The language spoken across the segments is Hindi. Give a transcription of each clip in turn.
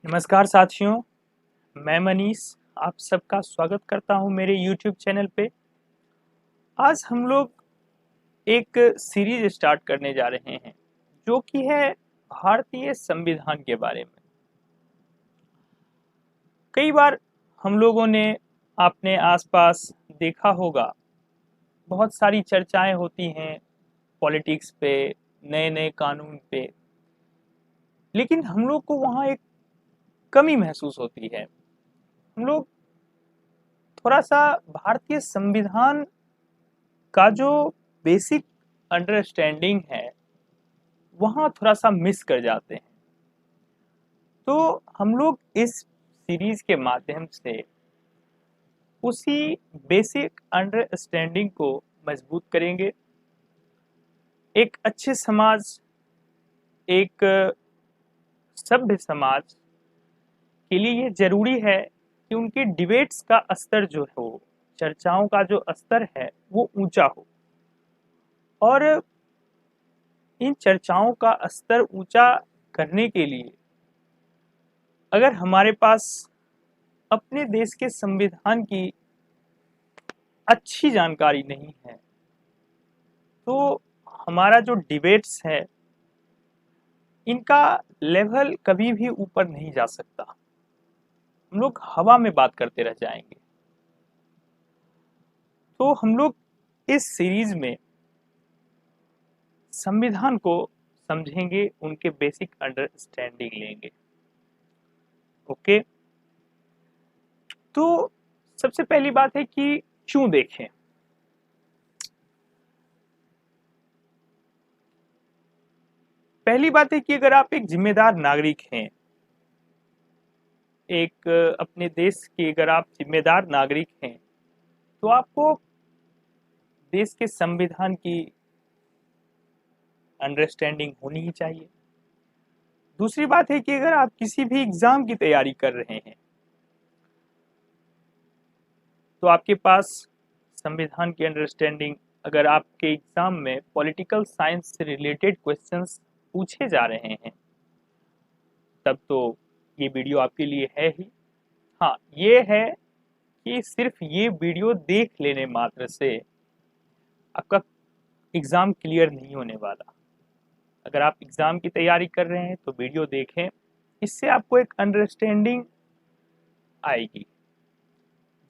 नमस्कार साथियों, मैं मनीष आप सबका स्वागत करता हूं मेरे YouTube चैनल पे। आज हम लोग एक सीरीज स्टार्ट करने जा रहे हैं जो कि है भारतीय संविधान के बारे में। कई बार हम लोगों ने अपने आसपास देखा होगा, बहुत सारी चर्चाएं होती हैं पॉलिटिक्स पे, नए नए कानून पे, लेकिन हम लोग को वहाँ एक कमी महसूस होती है। हम लोग थोड़ा सा भारतीय संविधान का जो बेसिक अंडरस्टैंडिंग है वहाँ थोड़ा सा मिस कर जाते हैं। तो हम लोग इस सीरीज के माध्यम से उसी बेसिक अंडरस्टैंडिंग को मजबूत करेंगे। एक अच्छे समाज, एक सभ्य समाज के लिए ये जरूरी है कि उनके डिबेट्स का स्तर जो हो, चर्चाओं का जो स्तर है वो ऊंचा हो। और इन चर्चाओं का स्तर ऊंचा करने के लिए अगर हमारे पास अपने देश के संविधान की अच्छी जानकारी नहीं है तो हमारा जो डिबेट्स है इनका लेवल कभी भी ऊपर नहीं जा सकता। हम लोग हवा में बात करते रह जाएंगे। तो हम लोग इस सीरीज में संविधान को समझेंगे, उनके बेसिक अंडरस्टैंडिंग लेंगे। ओके, तो सबसे पहली बात है कि क्यों देखें। पहली बात है कि अगर आप एक जिम्मेदार नागरिक हैं, एक अपने देश के अगर आप जिम्मेदार नागरिक हैं तो आपको देश के संविधान की अंडरस्टैंडिंग होनी ही चाहिए। दूसरी बात है कि अगर आप किसी भी एग्जाम की तैयारी कर रहे हैं तो आपके पास संविधान की अंडरस्टैंडिंग, अगर आपके एग्जाम में पॉलिटिकल साइंस से रिलेटेड क्वेश्चंस पूछे जा रहे हैं तब तो ये वीडियो आपके लिए है ही। हाँ, ये है कि सिर्फ ये वीडियो देख लेने मात्र से आपका एग्जाम क्लियर नहीं होने वाला। अगर आप एग्जाम की तैयारी कर रहे हैं तो वीडियो देखें, इससे आपको एक अंडरस्टैंडिंग आएगी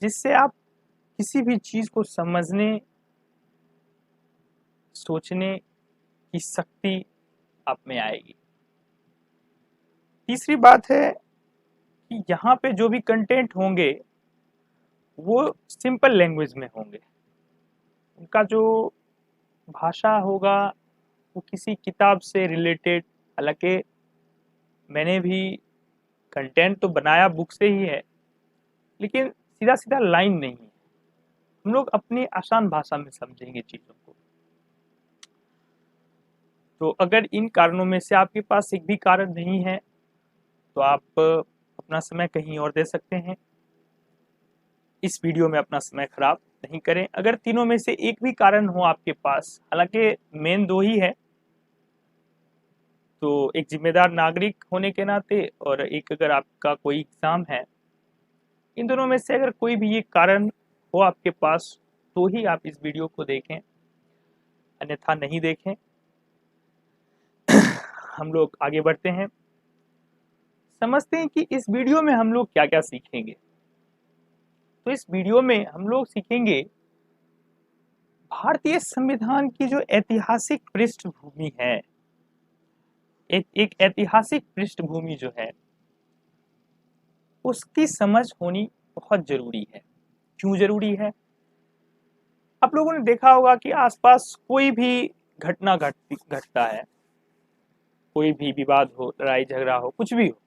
जिससे आप किसी भी चीज को समझने सोचने की शक्ति आप में आएगी। तीसरी बात है कि यहाँ पे जो भी कंटेंट होंगे वो सिंपल लैंग्वेज में होंगे। उनका जो भाषा होगा वो किसी किताब से रिलेटेड, हालांकि मैंने भी कंटेंट तो बनाया बुक से ही है लेकिन सीधा सीधा लाइन नहीं है। हम लोग अपनी आसान भाषा में समझेंगे चीजों को। तो अगर इन कारणों में से आपके पास एक भी कारण नहीं है तो आप अपना समय कहीं और दे सकते हैं, इस वीडियो में अपना समय खराब नहीं करें। अगर तीनों में से एक भी कारण हो आपके पास, हालांकि मेन दो ही है, तो एक जिम्मेदार नागरिक होने के नाते और एक अगर आपका कोई एग्जाम है, इन दोनों में से अगर कोई भी एक कारण हो आपके पास तो ही आप इस वीडियो को देखें, अन्यथा नहीं देखें। हम लोग आगे बढ़ते हैं, समझते हैं कि इस वीडियो में हम लोग क्या क्या सीखेंगे। तो इस वीडियो में हम लोग सीखेंगे भारतीय संविधान की जो ऐतिहासिक पृष्ठभूमि है। एक ऐतिहासिक पृष्ठभूमि जो है उसकी समझ होनी बहुत जरूरी है। क्यों जरूरी है? आप लोगों ने देखा होगा कि आसपास कोई भी घटना घटता है, कोई भी विवाद हो, लड़ाई झगड़ा हो, कुछ भी हो,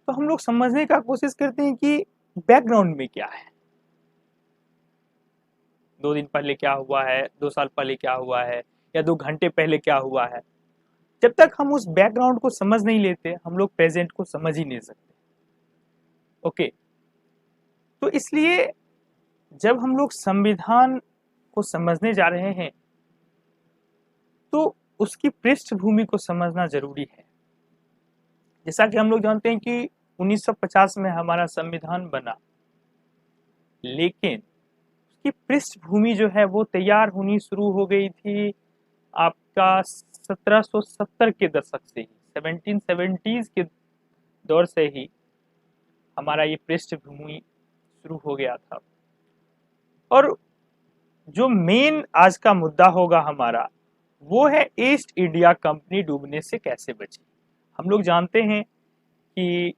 तो हम लोग समझने का कोशिश करते हैं कि बैकग्राउंड में क्या है, 2 दिन पहले क्या हुआ है, 2 साल पहले क्या हुआ है, या 2 घंटे पहले क्या हुआ है। जब तक हम उस बैकग्राउंड को समझ नहीं लेते हम लोग प्रेजेंट को समझ ही नहीं सकते। ओके, तो इसलिए जब हम लोग संविधान को समझने जा रहे हैं तो उसकी पृष्ठभूमि को समझना जरूरी है। जैसा कि हम लोग जानते हैं कि 1950 में हमारा संविधान बना, लेकिन उसकी पृष्ठभूमि जो है वो तैयार होनी शुरू हो गई थी आपका 1770 के दशक से ही, 1770s के दौर से ही हमारा ये पृष्ठभूमि शुरू हो गया था। और जो मेन आज का मुद्दा होगा हमारा, वो है ईस्ट इंडिया कंपनी डूबने से कैसे बची। हम लोग जानते हैं कि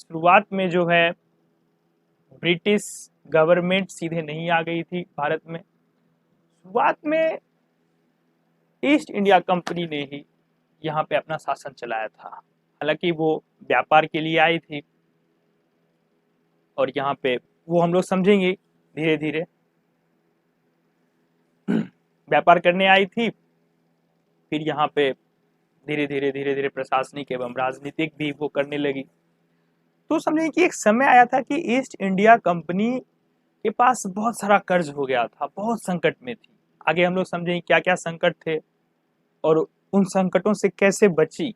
शुरुआत में जो है ब्रिटिश गवर्नमेंट सीधे नहीं आ गई थी भारत में। शुरुआत में ईस्ट इंडिया कंपनी ने ही यहाँ पे अपना शासन चलाया था। हालांकि वो व्यापार के लिए आई थी, और यहाँ पे वो हम लोग समझेंगे धीरे धीरे। व्यापार करने आई थी, फिर यहाँ पे धीरे धीरे प्रशासनिक एवं राजनीतिक भी वो करने लगी। तो समझेंगे कि एक समय आया था कि ईस्ट इंडिया कंपनी के पास बहुत सारा कर्ज हो गया था, बहुत संकट में थी। आगे हम लोग समझेंगे क्या क्या संकट थे और उन संकटों से कैसे बची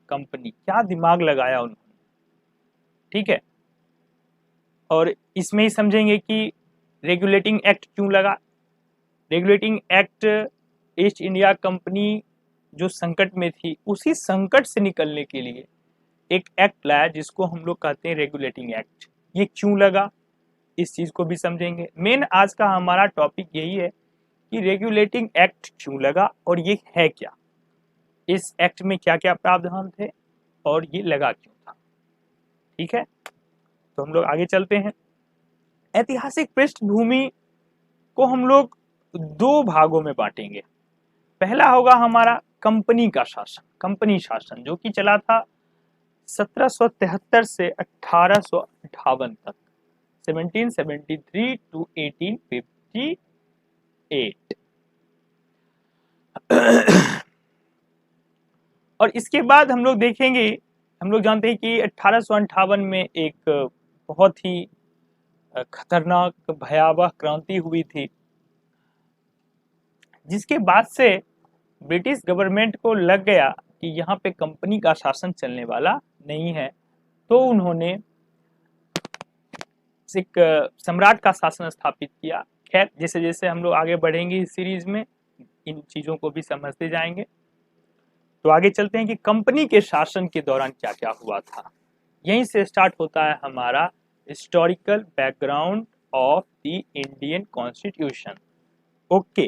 कंपनी, क्या दिमाग लगाया उन्होंने, ठीक है। और इसमें ही समझेंगे कि रेगुलेटिंग एक्ट क्यों लगा। Regulating act east India company जो संकट में थी, उसी संकट से निकलने के लिए एक एक्ट लाया जिसको हम लोग कहते हैं रेगुलेटिंग एक्ट। ये क्यों लगा, इस चीज को भी समझेंगे। मेन आज का हमारा टॉपिक यही है कि रेगुलेटिंग एक्ट क्यों लगा और ये है क्या, इस एक्ट में क्या क्या प्रावधान थे और ये लगा क्यों था, ठीक है। तो हम लोग आगे चलते हैं। ऐतिहासिक पृष्ठभूमि को हम लोग दो भागों में बांटेंगे। पहला होगा हमारा कंपनी का शासन, कंपनी शासन जो कि चला था 1773 से 1858 तक, 1773 टू 1858। और इसके बाद हम लोग देखेंगे, हम लोग जानते हैं कि 1858 में एक बहुत ही खतरनाक भयावह क्रांति हुई थी, जिसके बाद से ब्रिटिश गवर्नमेंट को लग गया कि यहाँ पे कंपनी का शासन चलने वाला नहीं है। तो उन्होंने एक सम्राट का शासन स्थापित किया। खैर, जैसे जैसे हम लोग आगे बढ़ेंगे इस सीरीज में, इन चीजों को भी समझते जाएंगे। तो आगे चलते हैं कि कंपनी के शासन के दौरान क्या क्या हुआ था। यहीं से स्टार्ट होता है हमारा historical background of the Indian constitution. Okay,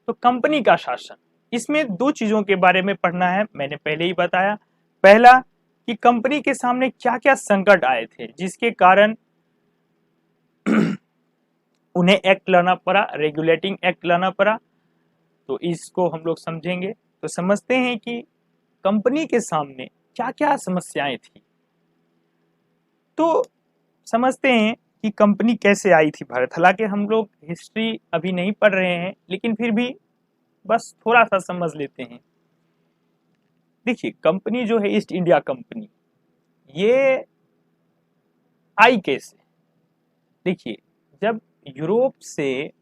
तो कंपनी का शासन, इसमें दो चीजों के बारे में पढ़ना है, मैंने पहले ही बताया। पहला कि कंपनी के सामने क्या क्या संकट आए थे जिसके कारण उन्हें एक्ट लाना पड़ा, रेगुलेटिंग एक्ट लाना पड़ा। तो इसको हम लोग समझेंगे। तो समझते हैं कि कंपनी के सामने क्या क्या समस्याएं थी। तो समझते हैं कि कंपनी कैसे आई थी भारत। हालांकि हम लोग हिस्ट्री अभी नहीं पढ़ रहे हैं, लेकिन फिर भी बस थोड़ा सा समझ लेते हैं। देखिए, कंपनी जो है ईस्ट इंडिया कंपनी, ये आई कैसे। देखिए, जब यूरोप से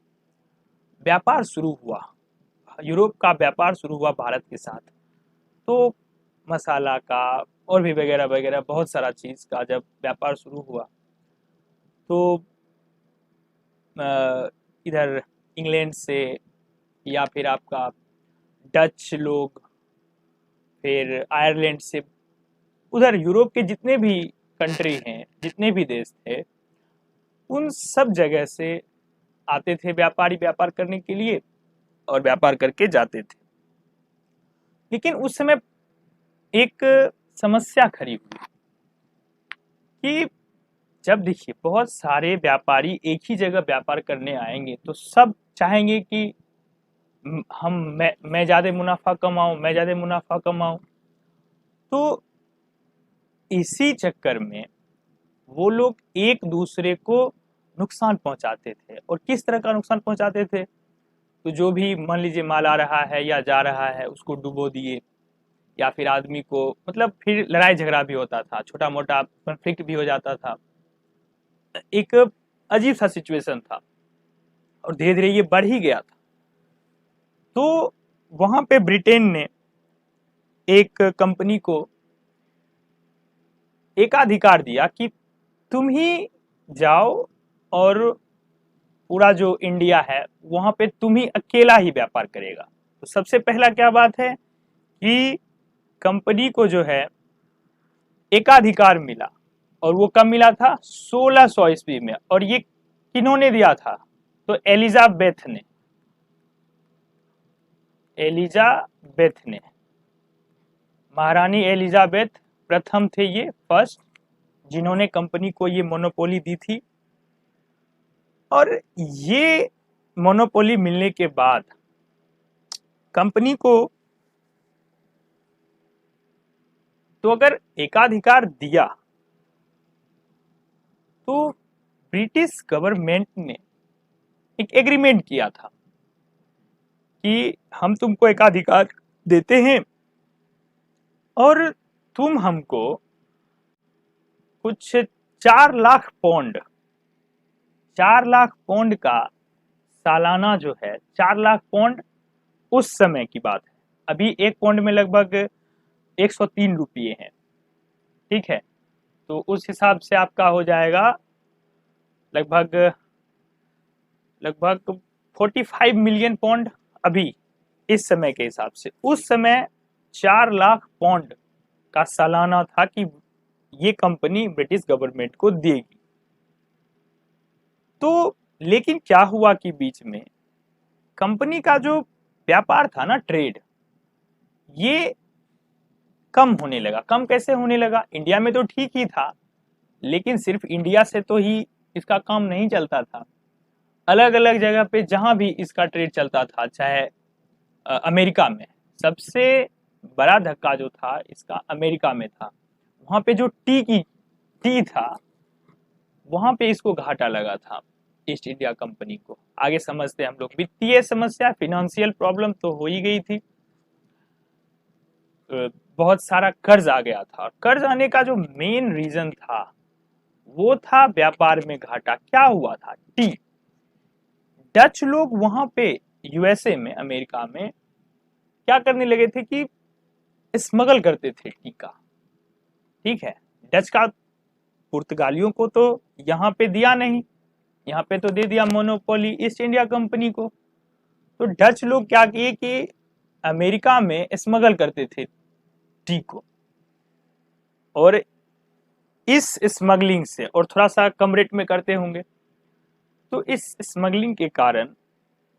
व्यापार शुरू हुआ, यूरोप का व्यापार शुरू हुआ भारत के साथ, तो मसाला का और भी वगैरह वगैरह बहुत सारा चीज का जब व्यापार शुरू हुआ, तो इधर इंग्लैंड से या फिर आपका डच लोग, फिर आयरलैंड से, उधर यूरोप के जितने भी कंट्री हैं, जितने भी देश थे, उन सब जगह से आते थे व्यापारी व्यापार करने के लिए और व्यापार करके जाते थे। लेकिन उस समय एक समस्या खड़ी हुई कि जब देखिए बहुत सारे व्यापारी एक ही जगह व्यापार करने आएंगे तो सब चाहेंगे कि मैं ज्यादा मुनाफा कमाऊं, मैं ज्यादा मुनाफा कमाऊं। तो इसी चक्कर में वो लोग एक दूसरे को नुकसान पहुंचाते थे। और किस तरह का नुकसान पहुंचाते थे, तो जो भी मान लीजिए माल आ रहा है या जा रहा है उसको डुबो दिए, या फिर आदमी को, मतलब फिर लड़ाई झगड़ा भी होता था, छोटा मोटा कॉन्फ्लिक्ट भी हो जाता था। एक अजीब सा सिचुएशन था और धीरे धीरे ये बढ़ ही गया था। तो वहां पे ब्रिटेन ने एक कंपनी को एकाधिकार दिया कि तुम ही जाओ और पूरा जो इंडिया है वहां पे तुम ही अकेला ही व्यापार करेगा। तो सबसे पहला क्या बात है कि कंपनी को जो है एकाधिकार मिला, और वो कब मिला था? 1600 ईस्वी में। और ये किन्होंने दिया था? तो एलिजाबेथ ने, एलिजाबेथ ने, महारानी एलिजाबेथ प्रथम थे ये, फर्स्ट, जिन्होंने कंपनी को ये मोनोपोली दी थी। और ये मोनोपोली मिलने के बाद कंपनी को, तो अगर एकाधिकार दिया तो ब्रिटिश गवर्नमेंट ने एक एग्रीमेंट किया था कि हम तुमको एकाधिकार देते हैं और तुम हमको कुछ 4 लाख पौंड, 4 लाख पौंड का सालाना जो है, 4 लाख पौंड उस समय की बात है, अभी एक पौंड में लगभग 103 रुपये हैं, ठीक है। तो उस हिसाब से आपका हो जाएगा लगभग लगभग 45 मिलियन पौंड अभी इस समय के हिसाब से। उस समय 4 लाख पौंड का सालाना था कि ये कंपनी ब्रिटिश गवर्नमेंट को देगी। तो लेकिन क्या हुआ कि बीच में कंपनी का जो व्यापार था ना, ट्रेड, ये कम होने लगा। कम कैसे होने लगा? इंडिया में तो ठीक ही था, लेकिन सिर्फ इंडिया से तो ही इसका काम नहीं चलता था। अलग अलग जगह पे जहां भी इसका ट्रेड चलता था, चाहे अमेरिका में, सबसे बड़ा धक्का जो था इसका अमेरिका में था। वहां पे जो टी था, वहां पे इसको घाटा लगा था ईस्ट इंडिया कंपनी को। आगे समझते हैं हम लोग। वित्तीय समस्या, फिनेंशियल प्रॉब्लम तो हो ही गई थी, बहुत सारा कर्ज आ गया था। कर्ज आने का जो मेन रीजन था वो था व्यापार में घाटा। क्या हुआ था? टी, डच लोग वहां पे यूएसए में, अमेरिका में क्या करने लगे थे कि स्मगल करते थे टी का, ठीक है। डच का पुर्तगालियों को तो यहाँ पे दिया नहीं, यहाँ पे तो दे दिया मोनोपोली ईस्ट इंडिया कंपनी को। तो डच लोग क्या किए कि अमेरिका में स्मगल करते थे टी को, और इस स्मगलिंग से, और थोड़ा सा कम रेट में करते होंगे, तो इस स्मगलिंग के कारण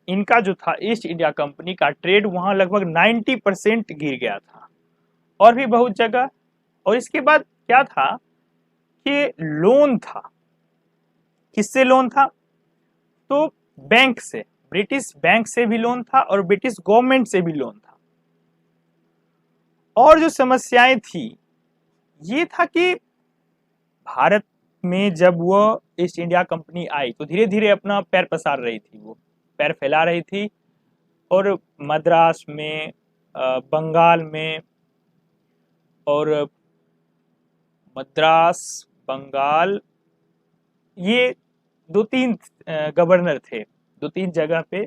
इनका जो था ईस्ट इंडिया कंपनी का ट्रेड वहां लगभग 90% गिर गया था, और भी बहुत जगह। और इसके बाद क्या था कि लोन था। किससे लोन था? तो बैंक से, ब्रिटिश बैंक से भी लोन था और ब्रिटिश गवर्नमेंट से भी लोन था। और जो समस्याएं थी ये था कि भारत में जब वो ईस्ट इंडिया कंपनी आई तो धीरे धीरे अपना पैर पसार रही थी, वो पैर फैला रही थी। और मद्रास में, बंगाल में, और मद्रास, बंगाल, ये 2-3 गवर्नर थे, 2-3 जगह पे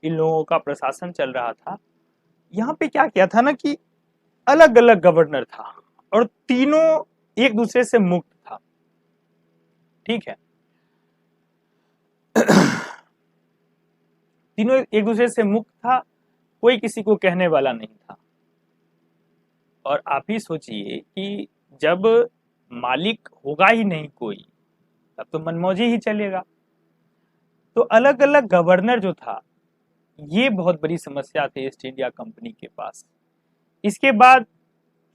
इन लोगों का प्रशासन चल रहा था। यहाँ पे क्या किया था ना कि अलग अलग गवर्नर था और तीनों एक दूसरे से मुक्त था, ठीक है। तीनों एक दूसरे से मुक्त था, कोई किसी को कहने वाला नहीं था। और आप ही सोचिए कि जब मालिक होगा ही नहीं कोई, तब तो मनमौजी ही चलेगा। तो अलग अलग गवर्नर जो था, ये बहुत बड़ी समस्या थी ईस्ट इंडिया कंपनी के पास। इसके बाद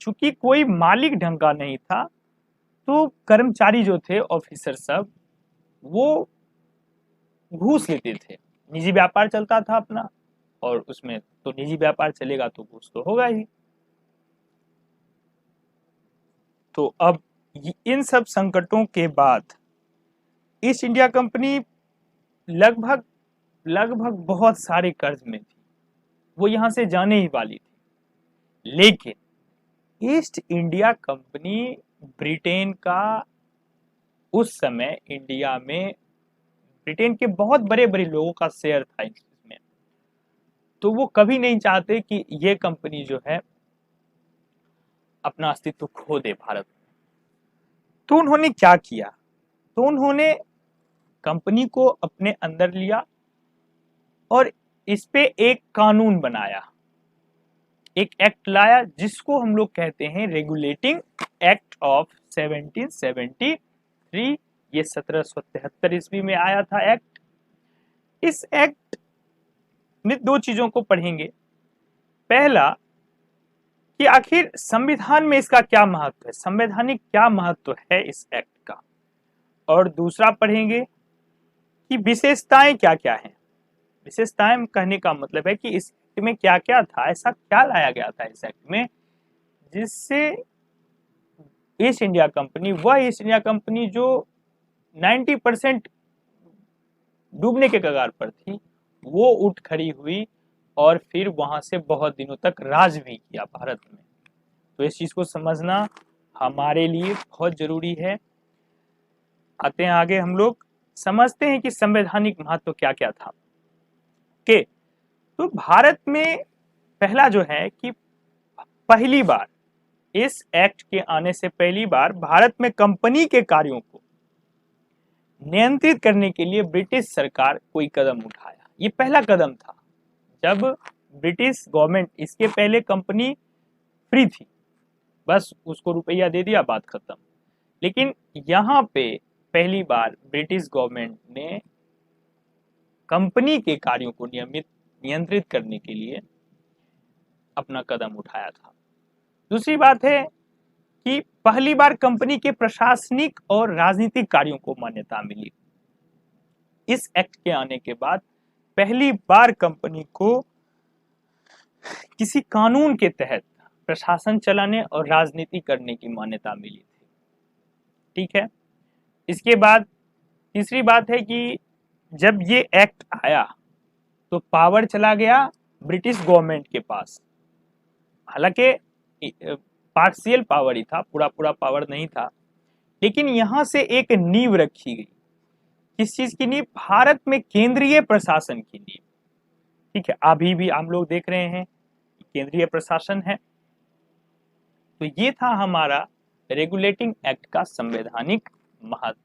चूंकि कोई मालिक ढंग का नहीं था, तो कर्मचारी जो थे, ऑफिसर सब, वो घूस लेते थे। निजी व्यापार चलता था अपना, और उसमें तो निजी व्यापार चलेगा तो घूस तो होगा ही। तो अब इन सब संकटों के बाद ईस्ट इंडिया कंपनी लगभग लगभग बहुत सारे कर्ज में थी, वो यहां से जाने ही वाली थी। लेकिन ईस्ट इंडिया कंपनी ब्रिटेन का, उस समय इंडिया में ब्रिटेन के बहुत बड़े बड़े लोगों का शेयर था इसमें, तो वो कभी नहीं चाहते कि ये कंपनी जो है अपना अस्तित्व खो दे भारत में। तो उन्होंने क्या किया, तो उन्होंने कंपनी को अपने अंदर लिया और इस पे एक कानून बनाया, एक एक्ट लाया जिसको हम लोग कहते हैं रेगुलेटिंग एक्ट ऑफ 1773। ये 1773 ईस्वी में आया था एक्ट। इस एक्ट में दो चीजों को पढ़ेंगे। पहला कि आखिर संविधान में इसका क्या महत्व है, संवैधानिक क्या महत्व है इस एक्ट का, और दूसरा पढ़ेंगे कि विशेषताएं क्या क्या हैं। विशेषताएं कहने का मतलब है कि इस एक्ट में क्या क्या था, ऐसा क्या लाया गया था इस एक्ट में जिससे ईस्ट इंडिया कंपनी, वह ईस्ट इंडिया कंपनी जो 90% डूबने के कगार पर थी, वो उठ खड़ी हुई और फिर वहां से बहुत दिनों तक राज भी किया भारत में। तो इस चीज को समझना हमारे लिए बहुत जरूरी है। आते हैं आगे, हम लोग समझते हैं कि संवैधानिक महत्व क्या क्या था। के तो भारत में पहला जो है कि पहली बार इस एक्ट के आने से पहली बार भारत में कंपनी के कार्यों को नियंत्रित करने के लिए ब्रिटिश सरकार कोई कदम उठाया। ये पहला कदम था जब ब्रिटिश गवर्नमेंट, इसके पहले कंपनी फ्री थी, बस उसको रुपया दे दिया, बात खत्म। लेकिन यहाँ पे पहली बार ब्रिटिश गवर्नमेंट ने कंपनी के कार्यों को नियंत्रित करने के लिए अपना कदम उठाया था। दूसरी बात है कि पहली बार कंपनी के प्रशासनिक और राजनीतिक कार्यों को मान्यता मिली। इस एक्ट के आने के बाद पहली बार कंपनी को किसी कानून के तहत प्रशासन चलाने और राजनीति करने की मान्यता मिली थी। ठीक है। इसके बाद तीसरी बात है कि जब ये एक्ट आया तो पावर चला गया ब्रिटिश गवर्नमेंट के पास। हालांकि पार्शियल पावर ही था, पूरा पूरा पावर नहीं था, लेकिन यहां से एक नींव रखी गई। किस चीज की नींव? भारत में केंद्रीय प्रशासन की नींव। ठीक है, अभी भी हम लोग देख रहे हैं केंद्रीय प्रशासन है। तो ये था हमारा रेगुलेटिंग एक्ट का संवैधानिक महत्व।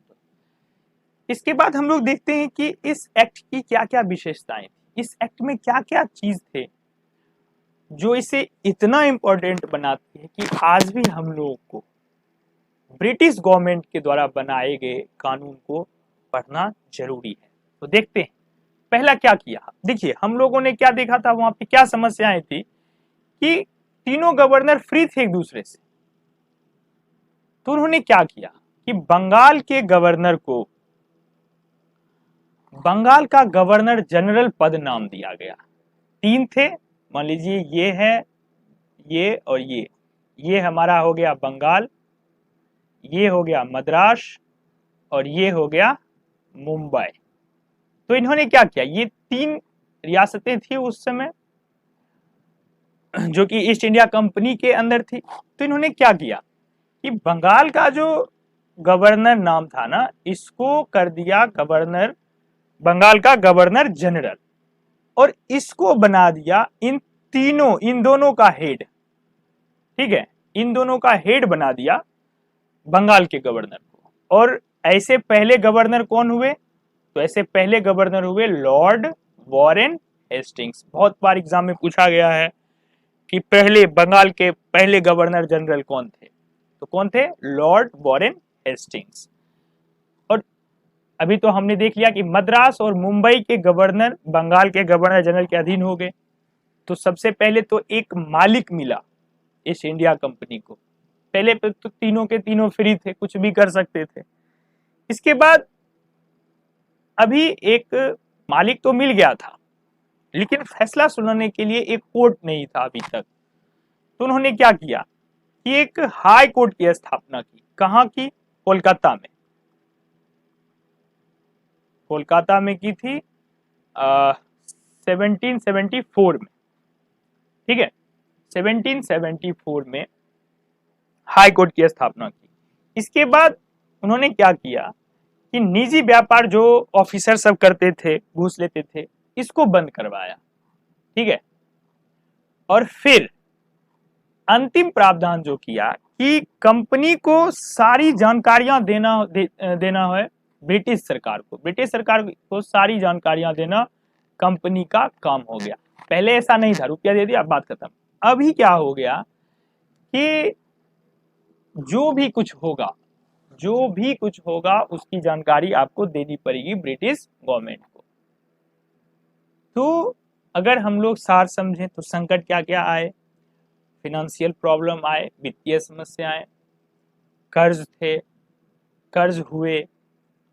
इसके बाद हम लोग देखते हैं कि इस एक्ट की क्या क्या विशेषताएं थी, इस एक्ट में क्या क्या चीज थे जो इसे इतना इंपॉर्टेंट बनाती है कि आज भी हम लोगों को ब्रिटिश गवर्नमेंट के द्वारा बनाए गए कानून को पढ़ना जरूरी है। तो देखते हैं पहला क्या किया। देखिए, हम लोगों ने क्या देखा था, वहां पे क्या समस्याएं थी कि तीनों गवर्नर फ्री थे एक दूसरे से। तो उन्होंने क्या किया कि बंगाल के गवर्नर को बंगाल का गवर्नर जनरल पद नाम दिया गया। तीन थे, मान लीजिए ये है, ये और ये हमारा हो गया बंगाल, ये हो गया मद्रास और ये हो गया मुंबई। तो इन्होंने क्या किया, ये तीन रियासतें थी उस समय जो कि ईस्ट इंडिया कंपनी के अंदर थी। तो इन्होंने क्या किया कि बंगाल का जो गवर्नर नाम था ना, इसको कर दिया गवर्नर, बंगाल का गवर्नर जनरल, और इसको बना दिया इन दोनों का हेड। ठीक है, इन दोनों का हेड बना दिया बंगाल के गवर्नर को। और ऐसे पहले गवर्नर कौन हुए? तो ऐसे पहले गवर्नर हुए लॉर्ड वॉरेन हेस्टिंग्स। बहुत बार एग्जाम में पूछा गया है कि पहले बंगाल के पहले गवर्नर जनरल कौन थे? तो कौन थे? Lord Warren Hastings. और अभी तो हमने देख लिया कि मद्रास और मुंबई के गवर्नर बंगाल के गवर्नर जनरल के अधीन हो गए। तो सबसे पहले तो एक मालिक मिला ईस्ट इंडिया कंपनी को। पहले तो तीनों के तीनों फ्री थे, कुछ भी कर सकते थे। इसके बाद अभी एक मालिक तो मिल गया था, लेकिन फैसला सुनाने के लिए एक कोर्ट नहीं था अभी तक। तो उन्होंने क्या किया कि एक हाई कोर्ट की स्थापना की। कहां की? कोलकाता में। कोलकाता में की थी 1774 में। ठीक है, 1774 में हाई कोर्ट की स्थापना की। इसके बाद उन्होंने क्या किया कि निजी व्यापार जो ऑफिसर सब करते थे, घूस लेते थे, इसको बंद करवाया। ठीक है, और फिर अंतिम प्रावधान जो किया कि कंपनी को सारी जानकारियां देना है ब्रिटिश सरकार को। ब्रिटिश सरकार को सारी जानकारियां देना कंपनी का काम हो गया। पहले ऐसा नहीं था, रुपया दे दिया बात खत्म। अभी क्या हो गया कि जो भी कुछ होगा उसकी जानकारी आपको देनी पड़ेगी ब्रिटिश गवर्नमेंट को। तो अगर हम लोग सार समझें तो संकट क्या क्या आए, फिनेंशियल प्रॉब्लम आए, वित्तीय समस्याएं, कर्ज थे, कर्ज हुए,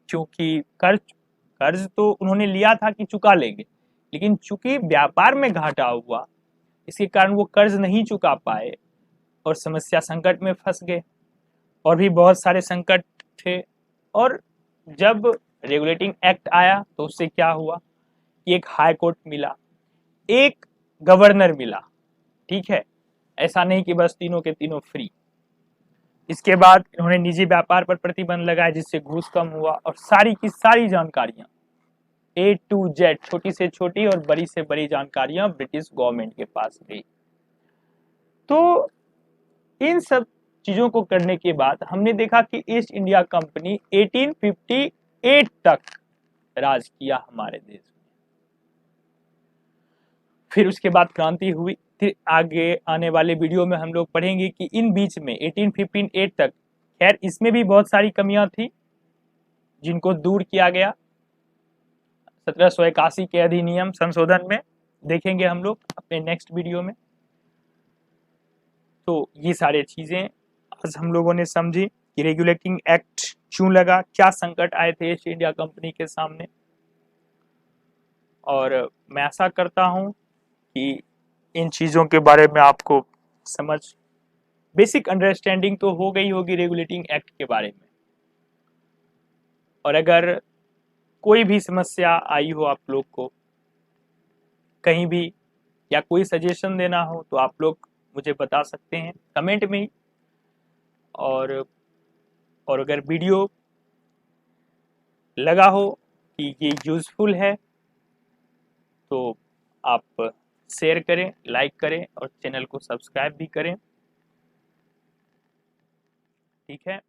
क्योंकि कर्ज तो उन्होंने लिया था कि चुका लेंगे, लेकिन चूंकि व्यापार में घाटा हुआ इसके कारण वो कर्ज नहीं चुका पाए और समस्या संकट में फंस गए। और भी बहुत सारे संकट थे। और जब रेगुलेटिंग एक्ट आया तो उससे क्या हुआ कि एक हाई कोर्ट मिला, एक गवर्नर मिला, ठीक है, ऐसा नहीं कि बस तीनों के तीनों फ्री। इसके बाद इन्होंने निजी व्यापार पर प्रतिबंध लगाया जिससे घूस कम हुआ और सारी की सारी जानकारियां A to Z, छोटी से छोटी और बड़ी से बड़ी जानकारियां ब्रिटिश गवर्नमेंट के पास गई। तो इन सब चीजों को करने के बाद हमने देखा कि ईस्ट इंडिया कंपनी 1858 तक राज किया हमारे देश में। फिर उसके बाद क्रांति हुई। फिर आगे आने वाले वीडियो में हम लोग पढ़ेंगे कि इन बीच में 1858 तक, खैर इसमें भी बहुत सारी कमियां थी जिनको दूर किया गया 1781 के अधिनियम संशोधन में, देखेंगे हम लोग अपने नेक्स्ट वीडियो में। तो ये सारे चीजें आज हम लोगों ने समझी कि रेगुलेटिंग एक्ट क्यों लगा, क्या संकट आए थे ईस्ट इंडिया कंपनी के सामने। और मैं आशा करता हूं कि इन चीजों के बारे में आपको समझ, बेसिक अंडरस्टैंडिंग तो हो गई होगी रेगुलेटिंग एक्ट के बारे में। और अगर कोई भी समस्या आई हो आप लोग को कहीं भी, या कोई सजेशन देना हो तो आप लोग मुझे बता सकते हैं कमेंट में ही। और अगर वीडियो लगा हो कि ये यूजफुल है तो आप शेयर करें, लाइक करें और चैनल को सब्सक्राइब भी करें, ठीक है।